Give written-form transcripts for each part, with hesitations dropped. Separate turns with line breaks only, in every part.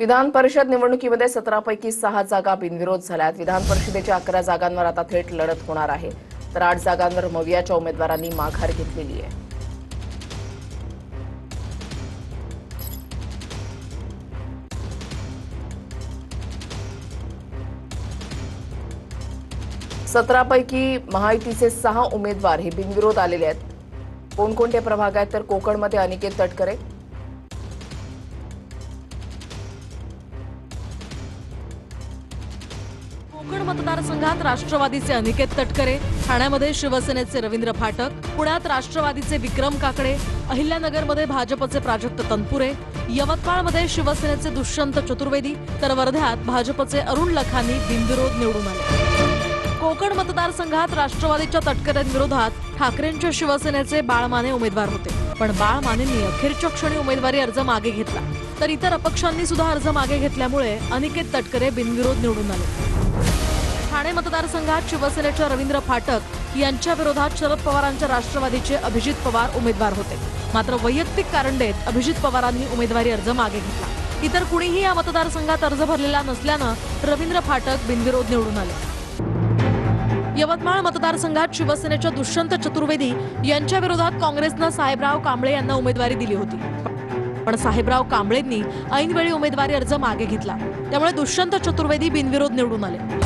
विधान परिषद निवडणुकीमध्ये 17 पैकी 6 जागा बिनविरोध झाल्यात। विधान परिषदेच्या 11 जागांवर आता थेट लढत होणार आहे, तर 8 जागांवर मवियाच्या उमेदवारांनी माघार घेतलेली आहे। सतरा पैकी महायुतीचे 6 उमेदवार हे बिनविरोध आलेले आहेत। कोणकोणते प्रभाग आहेत तर कोकणमध्ये अनिकेत तटकरे,
कोकण मतदारसंघात राष्ट्रवादीचे अनिकेत तटकरे, ठाण्यामध्ये शिवसेनेचे रवींद्र फाटक, पुण्यात राष्ट्रवादीचे विक्रम काकडे, अहिल्यानगरमध्ये भाजपचे प्राजक्त तनपुरे, यवतमाळमध्ये शिवसेनेचे दुष्यंत चतुर्वेदी, तर वर्ध्यात भाजपचे अरुण लखानी बिनविरोध निवडून आले। कोकण मतदारसंघात राष्ट्रवादीच्या तटकरेंविरोधात ठाकरेंच्या शिवसेनेचे बाळ माने उमेदवार होते, पण बाळ मानेंनी अखेरच्या क्षणी उमेदवारी अर्ज मागे घेतला, तर इतर अपक्षांनी सुद्धा अर्ज मागे घेतल्यामुळे अनिकेत तटकरे बिनविरोध निवडून आले। ठाणे मतदारसंघात शिवसेनेच्या रवींद्र फाटक यांच्या विरोधात शरद पवारांच्या राष्ट्रवादीचे अभिजित पवार उमेदवार होते, मात्र वैयक्तिक कारण देत अभिजित पवारांनी उमेदवारी अर्ज मागे घेतला। इतर कुणीही या मतदारसंघात अर्ज भरलेला नसल्यानं रवींद्र फाटक बिनविरोध निवडून आले। यवतमाळ मतदारसंघात शिवसेनेच्या दुष्यंत चतुर्वेदी यांच्या विरोधात काँग्रेसनं साहेबराव कांबळे यांना उमेदवारी दिली होती, पण साहेबराव कांबळेंनी ऐनवेळी उमेदवारी अर्ज मागे घेतला, त्यामुळे दुष्यंत चतुर्वेदी बिनविरोध निवडून आले।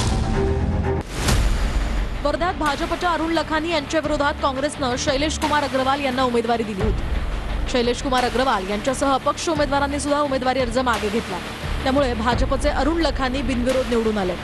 वर्ध्यात भाजपच्या अरुण लखानी यांच्या विरोधात काँग्रेसनं शैलेश कुमार अग्रवाल यांना उमेदवारी दिली होती। शैलेश कुमार अग्रवाल यांच्यासह अपक्ष उमेदवारांनी सुद्धा उमेदवारी अर्ज मागे घेतला, त्यामुळे भाजपचे अरुण लखानी बिनविरोध निवडून आले।